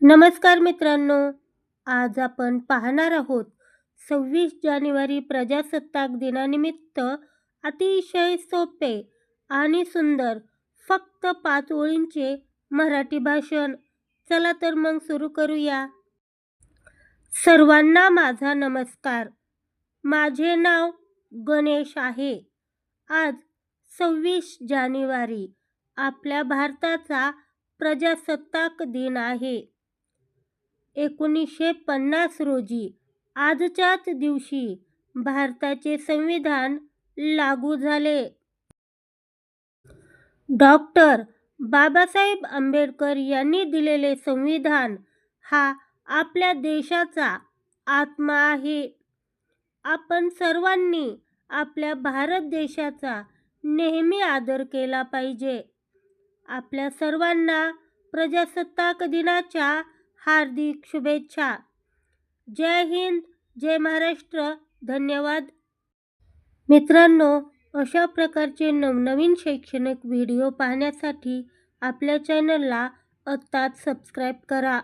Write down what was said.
नमस्कार मित्रांनो, आज आपण पाहणार आहोत 26 जानेवारी प्रजासत्ताक दिनानिमित्त अतिशय सोपे आणि सुंदर फक्त 5 ओळींचे मराठी भाषण. चला तर मग सुरू करूया. सर्वांना माझा नमस्कार. माझे नाव गणेश आहे. आज 26 जानेवारी आपल्या भारताचा प्रजासत्ताक दिन आहे. 1950 रोजी आजच्याच दिवशी भारताचे संविधान लागू झाले. डॉक्टर बाबासाहेब आंबेडकर यांनी दिलेले संविधान हा आपल्या देशाचा आत्मा आहे. आपण सर्वांनी आपल्या भारत देशाचा नेहमी आदर केला पाहिजे. आपल्या सर्वांना प्रजासत्ताक दिनाच्या हार्दिक शुभेच्छा. जय हिंद, जय महाराष्ट्र. धन्यवाद. मित्रांनो, अशा प्रकारचे नवनवीन शैक्षणिक व्हिडिओ पाहण्यासाठी आपल्या चॅनलला आत्ताच सबस्क्राईब करा.